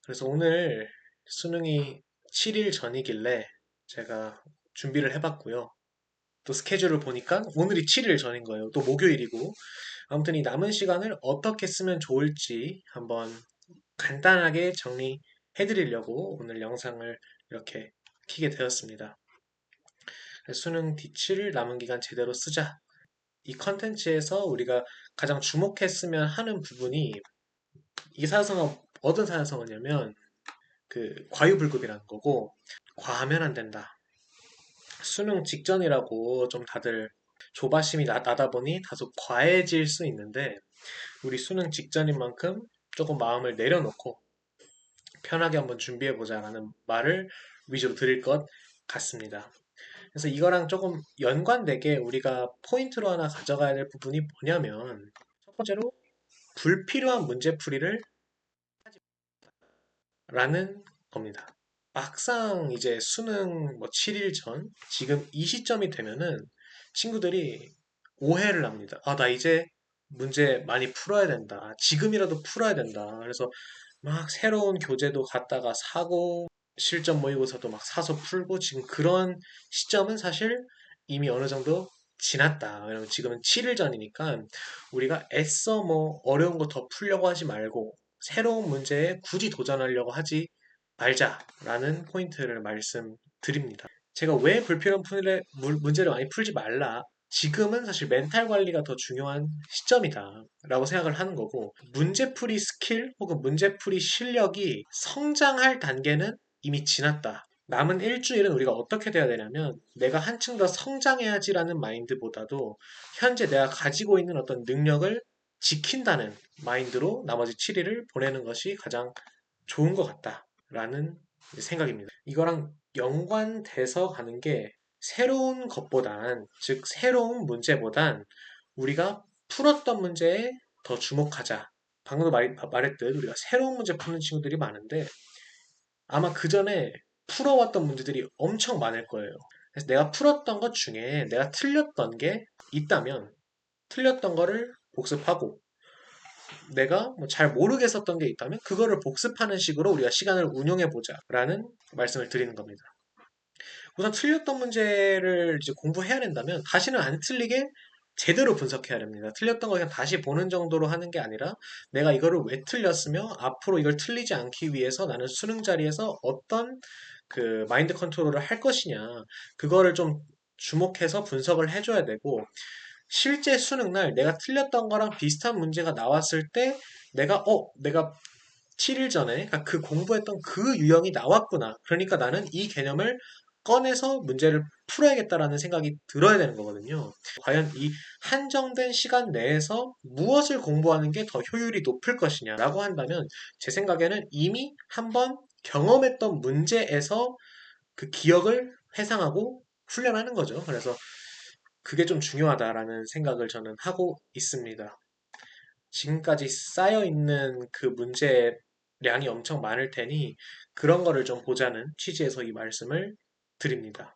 그래서 오늘 수능이 7일 전이길래 제가 준비를 해봤고요. 또 스케줄을 보니까 오늘이 7일 전인 거예요. 또 목요일이고. 아무튼 이 남은 시간을 어떻게 쓰면 좋을지 한번 간단하게 정리해드리려고 오늘 영상을 이렇게 켜게 되었습니다. 수능 뒤칠 남은 기간 제대로 쓰자. 이 컨텐츠에서 우리가 가장 주목했으면 하는 부분이 이 사자성어 어떤 사자성어냐면 그 과유불급이라는 거고 과하면 안 된다. 수능 직전이라고 좀 다들 조바심이 나다 보니 다소 과해질 수 있는데 우리 수능 직전인 만큼 조금 마음을 내려놓고 편하게 한번 준비해보자라는 말을 위주로 드릴 것 같습니다. 그래서 이거랑 조금 연관되게 우리가 포인트로 하나 가져가야 될 부분이 뭐냐면 첫 번째로 불필요한 문제풀이를 라는 겁니다. 막상 이제 수능 뭐 7일 전, 지금 이 시점이 되면은 친구들이 오해를 합니다. 아, 나 이제 문제 많이 풀어야 된다. 지금이라도 풀어야 된다. 그래서 막 새로운 교재도 갖다가 사고, 실전 모의고사도 막 사서 풀고, 지금 그런 시점은 사실 이미 어느 정도 지났다. 왜냐면 지금은 7일 전이니까 우리가 애써 뭐 어려운 거 더 풀려고 하지 말고, 새로운 문제에 굳이 도전하려고 하지 말자라는 포인트를 말씀드립니다. 제가 왜 불필요한 문제를 많이 풀지 말라. 지금은 사실 멘탈 관리가 더 중요한 시점이다. 라고 생각을 하는 거고, 문제풀이 스킬 혹은 문제풀이 실력이 성장할 단계는 이미 지났다. 남은 일주일은 우리가 어떻게 돼야 되냐면, 내가 한층 더 성장해야지라는 마인드보다도 현재 내가 가지고 있는 어떤 능력을 지킨다는 마인드로 나머지 7일을 보내는 것이 가장 좋은 것 같다라는 생각입니다. 이거랑 연관돼서 가는 게 새로운 것보단, 즉 새로운 문제보단 우리가 풀었던 문제에 더 주목하자. 방금도 말했듯 우리가 새로운 문제 푸는 친구들이 많은데 아마 그 전에 풀어왔던 문제들이 엄청 많을 거예요. 그래서 내가 풀었던 것 중에 내가 틀렸던 게 있다면 틀렸던 거를 복습하고 내가 뭐 잘 모르겠었던 게 있다면 그거를 복습하는 식으로 우리가 시간을 운용해 보자라는 말씀을 드리는 겁니다. 우선 틀렸던 문제를 이제 공부해야 된다면 다시는 안 틀리게 제대로 분석해야 됩니다. 틀렸던 거 그냥 다시 보는 정도로 하는 게 아니라 내가 이거를 왜 틀렸으며 앞으로 이걸 틀리지 않기 위해서 나는 수능 자리에서 어떤 그 마인드 컨트롤을 할 것이냐 그거를 좀 주목해서 분석을 해줘야 되고 실제 수능날 내가 틀렸던 거랑 비슷한 문제가 나왔을 때 내가 7일 전에 그러니까 그 공부했던 그 유형이 나왔구나. 그러니까 나는 이 개념을 꺼내서 문제를 풀어야겠다라는 생각이 들어야 되는 거거든요. 과연 이 한정된 시간 내에서 무엇을 공부하는 게 더 효율이 높을 것이냐라고 한다면 제 생각에는 이미 한번 경험했던 문제에서 그 기억을 회상하고 훈련하는 거죠. 그래서 그게 좀 중요하다라는 생각을 저는 하고 있습니다. 지금까지 쌓여있는 그 문제량이 엄청 많을 테니 그런 거를 좀 보자는 취지에서 이 말씀을 드립니다.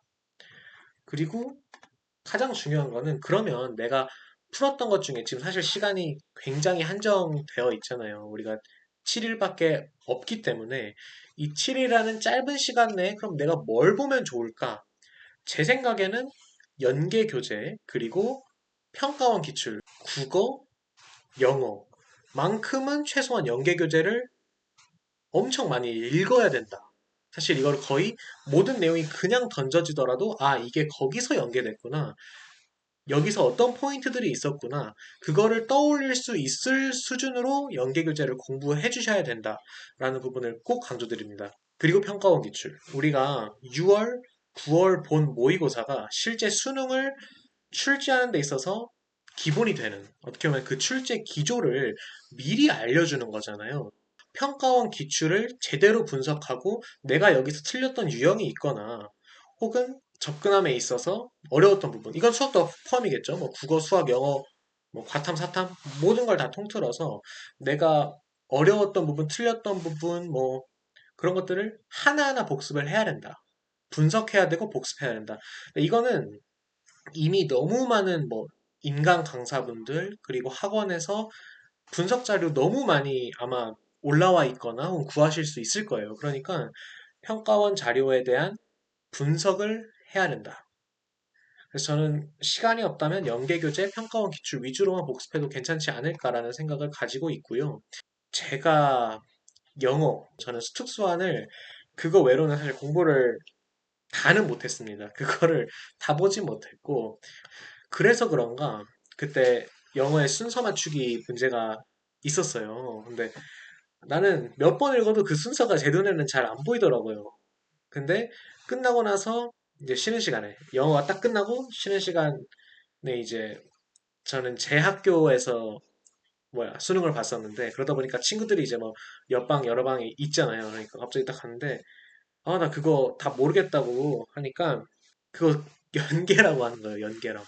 그리고 가장 중요한 거는 그러면 내가 풀었던 것 중에 지금 사실 시간이 굉장히 한정되어 있잖아요. 우리가 7일밖에 없기 때문에 이 7일이라는 짧은 시간 내에 그럼 내가 뭘 보면 좋을까? 제 생각에는 연계 교재 그리고 평가원 기출, 국어, 영어만큼은 최소한 연계 교재를 엄청 많이 읽어야 된다. 사실 이걸 거의 모든 내용이 그냥 던져지더라도 아, 이게 거기서 연계됐구나. 여기서 어떤 포인트들이 있었구나. 그거를 떠올릴 수 있을 수준으로 연계 교재를 공부해 주셔야 된다라는 부분을 꼭 강조드립니다. 그리고 평가원 기출. 우리가 6월, 9월 본 모의고사가 실제 수능을 출제하는 데 있어서 기본이 되는, 어떻게 보면 그 출제 기조를 미리 알려주는 거잖아요. 평가원 기출을 제대로 분석하고 내가 여기서 틀렸던 유형이 있거나 혹은 접근함에 있어서 어려웠던 부분, 이건 수학도 포함이겠죠. 뭐 국어, 수학, 영어, 뭐 과탐, 사탐 모든 걸 다 통틀어서 내가 어려웠던 부분, 틀렸던 부분, 뭐 그런 것들을 하나하나 복습을 해야 된다. 분석해야 되고 복습해야 된다. 이거는 이미 너무 많은 뭐 인강 강사분들 그리고 학원에서 분석 자료 너무 많이 아마 올라와 있거나 혹은 구하실 수 있을 거예요. 그러니까 평가원 자료에 대한 분석을 해야 된다. 그래서 저는 시간이 없다면 연계교재, 평가원 기출 위주로만 복습해도 괜찮지 않을까라는 생각을 가지고 있고요. 제가 영어, 저는 스툭스완을 그거 외로는 사실 공부를 다는 못했습니다. 그거를 다 보지 못했고, 그래서 그런가, 그때 영어의 순서 맞추기 문제가 있었어요. 근데 나는 몇 번 읽어도 그 순서가 제 눈에는 잘 안 보이더라고요. 근데 끝나고 나서 이제 쉬는 시간에, 영어가 딱 끝나고 쉬는 시간에 이제 저는 제 학교에서 수능을 봤었는데 그러다 보니까 친구들이 이제 뭐 옆방 여러 방이 있잖아요. 그러니까 갑자기 딱 갔는데 아, 나 그거 다 모르겠다고 하니까 그거 연계라고 하는 거예요. 연계라고.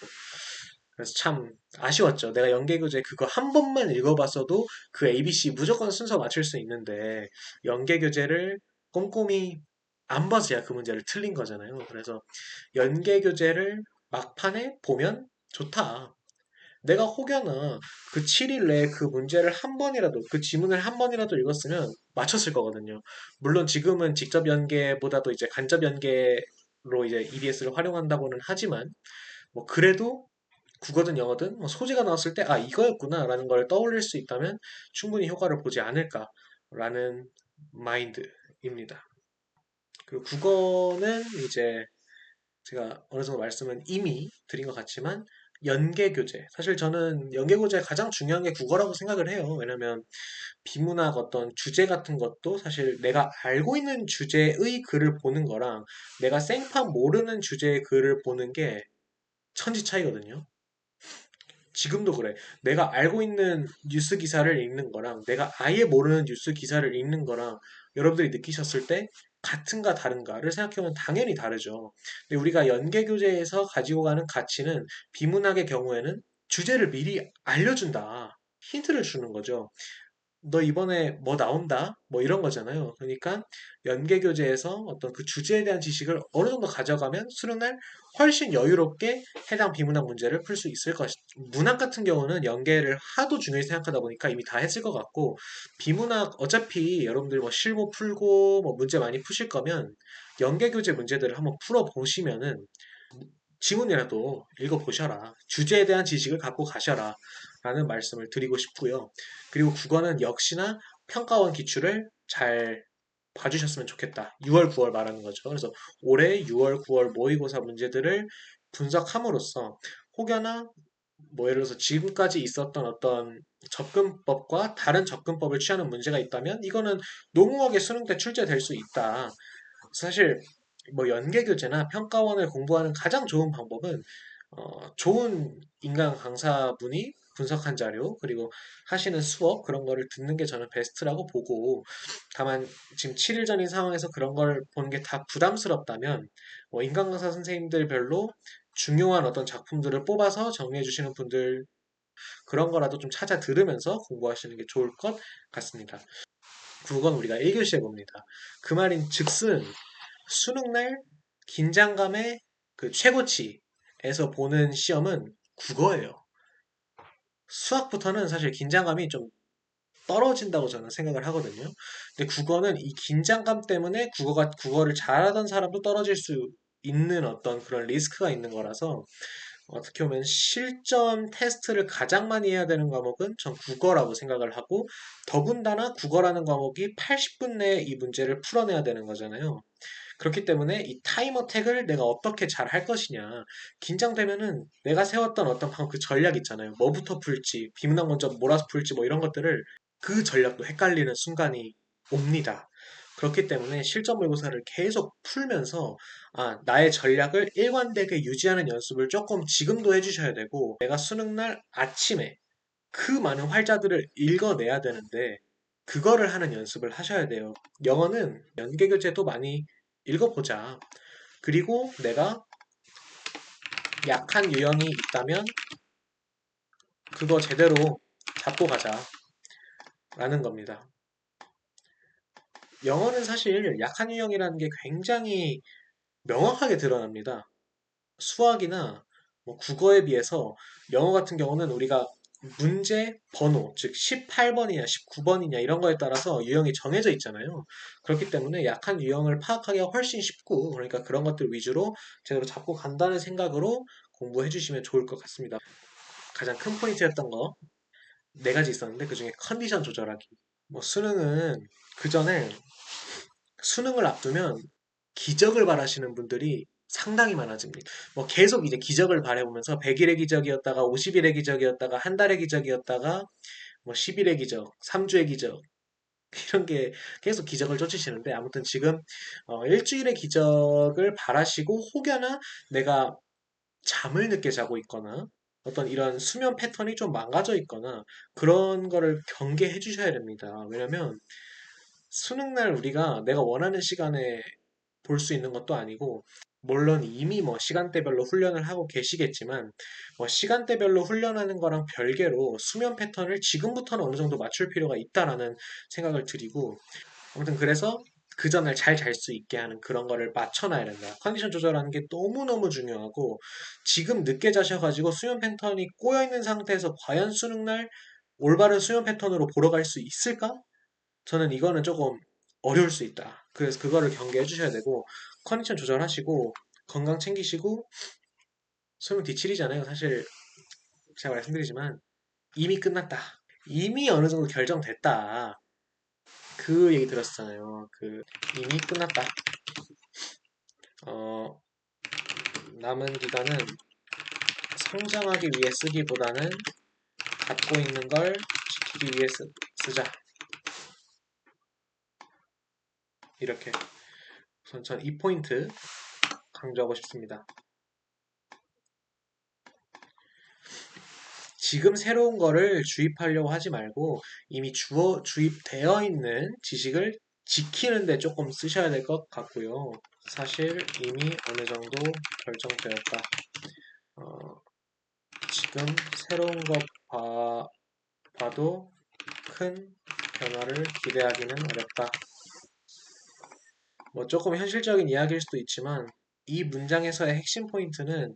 그래서 참 아쉬웠죠. 내가 연계교재 그거 한 번만 읽어봤어도 그 ABC 무조건 순서 맞출 수 있는데 연계교재를 꼼꼼히 안 봐서야 그 문제를 틀린 거잖아요. 그래서 연계교재를 막판에 보면 좋다. 내가 혹여나 그 7일 내에 그 문제를 한 번이라도, 그 지문을 한 번이라도 읽었으면 맞췄을 거거든요. 물론 지금은 직접 연계보다도 이제 간접 연계로 이제 EBS를 활용한다고는 하지만, 뭐 그래도 국어든 영어든 뭐 소지가 나왔을 때, 아, 이거였구나라는 걸 떠올릴 수 있다면 충분히 효과를 보지 않을까라는 마인드입니다. 그리고 국어는 이제 제가 어느 정도 말씀은 이미 드린 것 같지만 연계교재. 사실 저는 연계교재 가장 중요한 게 국어라고 생각을 해요. 왜냐면 비문학 어떤 주제 같은 것도 사실 내가 알고 있는 주제의 글을 보는 거랑 내가 생판 모르는 주제의 글을 보는 게 천지 차이거든요. 지금도 그래. 내가 알고 있는 뉴스 기사를 읽는 거랑 내가 아예 모르는 뉴스 기사를 읽는 거랑 여러분들이 느끼셨을 때 같은가 다른가를 생각해보면 당연히 다르죠. 근데 우리가 연계 교재에서 가지고 가는 가치는 비문학의 경우에는 주제를 미리 알려준다. 힌트를 주는 거죠. 너 이번에 뭐 나온다? 뭐 이런 거잖아요. 그러니까 연계 교재에서 어떤 그 주제에 대한 지식을 어느 정도 가져가면 수능날 훨씬 여유롭게 해당 비문학 문제를 풀 수 있을 것이다. 문학 같은 경우는 연계를 하도 중요히 생각하다 보니까 이미 다 했을 것 같고 비문학 어차피 여러분들 뭐 실무 풀고 뭐 문제 많이 푸실 거면 연계 교재 문제들을 한번 풀어 보시면은 지문이라도 읽어보셔라. 주제에 대한 지식을 갖고 가셔라. 라는 말씀을 드리고 싶고요. 그리고 국어는 역시나 평가원 기출을 잘 봐주셨으면 좋겠다. 6월, 9월 말하는 거죠. 그래서 올해 6월, 9월 모의고사 문제들을 분석함으로써 혹여나 뭐 예를 들어서 지금까지 있었던 어떤 접근법과 다른 접근법을 취하는 문제가 있다면 이거는 농후하게 수능 때 출제될 수 있다. 사실 뭐 연계교재나 평가원을 공부하는 가장 좋은 방법은 좋은 인간 강사분이 분석한 자료 그리고 하시는 수업 그런 거를 듣는 게 저는 베스트라고 보고 다만 지금 7일 전인 상황에서 그런 걸 보는 게 다 부담스럽다면 뭐 인간 강사 선생님들별로 중요한 어떤 작품들을 뽑아서 정리해 주시는 분들 그런 거라도 좀 찾아 들으면서 공부하시는 게 좋을 것 같습니다. 그건 우리가 1교시에 봅니다. 그 말인 즉슨 수능날 긴장감의 그 최고치에서 보는 시험은 국어예요. 수학부터는 사실 긴장감이 좀 떨어진다고 저는 생각을 하거든요. 근데 국어는 이 긴장감 때문에 국어를 잘하던 사람도 떨어질 수 있는 어떤 그런 리스크가 있는 거라서 어떻게 보면 실전 테스트를 가장 많이 해야 되는 과목은 전 국어라고 생각을 하고 더군다나 국어라는 과목이 80분 내에 이 문제를 풀어내야 되는 거잖아요. 그렇기 때문에 이 타임 어택을 내가 어떻게 잘 할 것이냐. 긴장되면은 내가 세웠던 어떤 방금 그 전략 있잖아요. 뭐부터 풀지, 비문학 먼저 몰아서 풀지 뭐 이런 것들을 그 전략도 헷갈리는 순간이 옵니다. 그렇기 때문에 실전 모의고사를 계속 풀면서 나의 전략을 일관되게 유지하는 연습을 조금 지금도 해주셔야 되고 내가 수능날 아침에 그 많은 활자들을 읽어내야 되는데 그거를 하는 연습을 하셔야 돼요. 영어는 연계교재도 많이 읽어보자. 그리고 내가 약한 유형이 있다면 그거 제대로 잡고 가자라는 겁니다. 영어는 사실 약한 유형이라는 게 굉장히 명확하게 드러납니다. 수학이나 뭐 국어에 비해서 영어 같은 경우는 우리가 문제 번호, 즉 18번이냐 19번이냐 이런 거에 따라서 유형이 정해져 있잖아요. 그렇기 때문에 약한 유형을 파악하기가 훨씬 쉽고, 그러니까 그런 것들 위주로 제대로 잡고 간다는 생각으로 공부해 주시면 좋을 것 같습니다. 가장 큰 포인트였던 거 네 가지 있었는데, 그중에 컨디션 조절하기. 뭐 수능은 그 전에 수능을 앞두면 기적을 바라시는 분들이 상당히 많아집니다. 뭐 계속 이제 기적을 바라보면서 100일의 기적이었다가 50일의 기적이었다가 한 달의 기적이었다가 뭐 10일의 기적, 3주의 기적 이런 게 계속 기적을 쫓으시는데, 아무튼 지금 일주일의 기적을 바라시고, 혹여나 내가 잠을 늦게 자고 있거나 어떤 이런 수면 패턴이 좀 망가져 있거나 그런 거를 경계해 주셔야 됩니다. 왜냐면 수능날 우리가 내가 원하는 시간에 볼 수 있는 것도 아니고, 물론 이미 뭐 시간대별로 훈련을 하고 계시겠지만, 뭐 시간대별로 훈련하는 거랑 별개로 수면 패턴을 지금부터는 어느 정도 맞출 필요가 있다라는 생각을 드리고, 아무튼 그래서 그 전날 잘 잘 수 있게 하는 그런 거를 맞춰놔야 된다. 컨디션 조절하는 게 너무너무 중요하고, 지금 늦게 자셔가지고 수면 패턴이 꼬여있는 상태에서 과연 수능날 올바른 수면 패턴으로 보러 갈 수 있을까? 저는 이거는 조금 어려울 수 있다. 그래서 그거를 경계해 주셔야 되고, 컨디션 조절하시고, 건강 챙기시고, 수능 뒤칠이잖아요. 사실 제가 말씀드리지만 이미 끝났다. 이미 어느 정도 결정됐다. 그 얘기 들었잖아요. 이미 끝났다. 어, 남은 기간은 성장하기 위해 쓰기보다는 갖고 있는 걸 지키기 위해 쓰자. 이렇게 우선 전 이 포인트 강조하고 싶습니다. 지금 새로운 거를 주입하려고 하지 말고 이미 주입되어 있는 지식을 지키는데 조금 쓰셔야 될 것 같고요. 사실 이미 어느 정도 결정되었다. 어, 지금 새로운 거 봐도 큰 변화를 기대하기는 어렵다. 뭐 조금 현실적인 이야기일 수도 있지만, 이 문장에서의 핵심 포인트는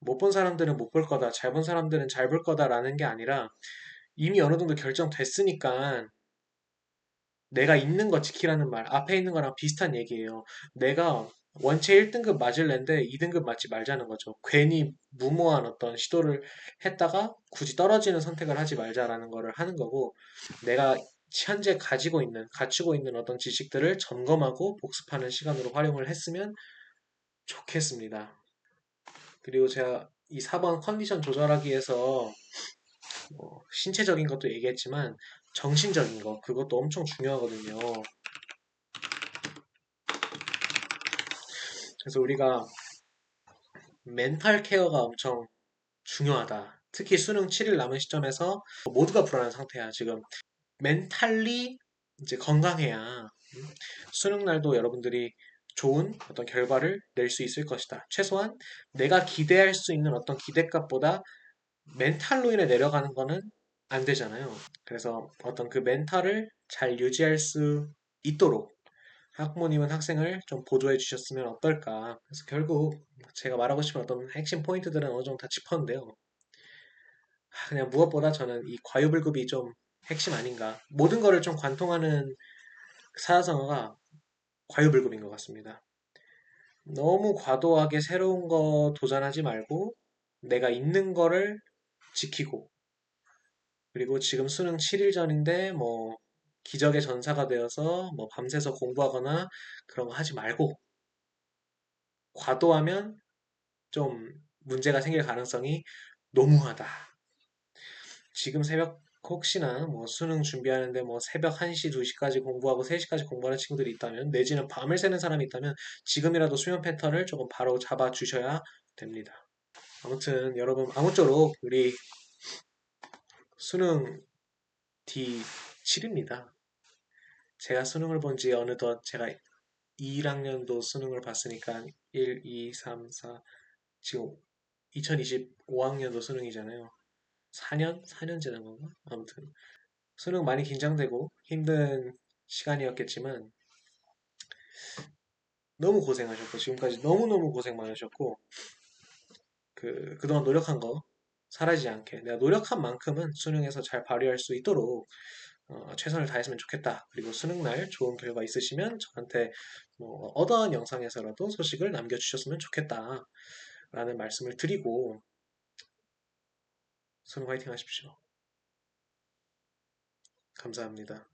못 본 사람들은 못 볼 거다, 잘 본 사람들은 잘 볼 거다라는 게 아니라, 이미 어느 정도 결정됐으니까 내가 있는 거 지키라는 말, 앞에 있는 거랑 비슷한 얘기예요. 내가 원체 1등급 맞을랜데 2등급 맞지 말자는 거죠. 괜히 무모한 어떤 시도를 했다가 굳이 떨어지는 선택을 하지 말자라는 거를 하는 거고, 내가 현재 갖추고 있는 어떤 지식들을 점검하고 복습하는 시간으로 활용을 했으면 좋겠습니다. 그리고 제가 이 4번 컨디션 조절하기 위해서 신체적인 것도 얘기했지만 정신적인 거, 그것도 엄청 중요하거든요. 그래서 우리가 멘탈 케어가 엄청 중요하다. 특히 수능 7일 남은 시점에서 모두가 불안한 상태야. 지금 멘탈리 이제 건강해야 수능 날도 여러분들이 좋은 어떤 결과를 낼 수 있을 것이다. 최소한 내가 기대할 수 있는 어떤 기대값보다 멘탈로 인해 내려가는 거는 안 되잖아요. 그래서 어떤 그 멘탈을 잘 유지할 수 있도록 학부모님은 학생을 좀 보조해 주셨으면 어떨까. 그래서 결국 제가 말하고 싶은 어떤 핵심 포인트들은 어느 정도 다 짚었는데요. 그냥 무엇보다 저는 이 과유불급이 좀 핵심 아닌가. 모든 거를 좀 관통하는 사자성어가 과유불급인 것 같습니다. 너무 과도하게 새로운 거 도전하지 말고 내가 있는 거를 지키고, 그리고 지금 수능 7일 전인데 뭐 기적의 전사가 되어서 뭐 밤새서 공부하거나 그런 거 하지 말고, 과도하면 좀 문제가 생길 가능성이 너무하다. 지금 새벽 혹시나 뭐 수능 준비하는데 뭐 새벽 1시, 2시까지 공부하고 3시까지 공부하는 친구들이 있다면, 내지는 밤을 새는 사람이 있다면 지금이라도 수면 패턴을 조금 바로 잡아 주셔야 됩니다. 아무튼 여러분, 아무쪼록 우리 수능 D7입니다. 제가 수능을 본 지 어느덧 제가 2학년도 수능을 봤으니까 1, 2, 3, 4, 지금 2025학년도 수능이잖아요. 4년? 4년 지난 건가? 아무튼 수능 많이 긴장되고 힘든 시간이었겠지만 너무 고생하셨고, 지금까지 너무너무 고생 많으셨고, 그동안 노력한 거 사라지지 않게 내가 노력한 만큼은 수능에서 잘 발휘할 수 있도록 최선을 다했으면 좋겠다. 그리고 수능날 좋은 결과 있으시면 저한테 뭐 어떠한 영상에서라도 소식을 남겨주셨으면 좋겠다. 라는 말씀을 드리고 수능 화이팅 하십시오. 감사합니다.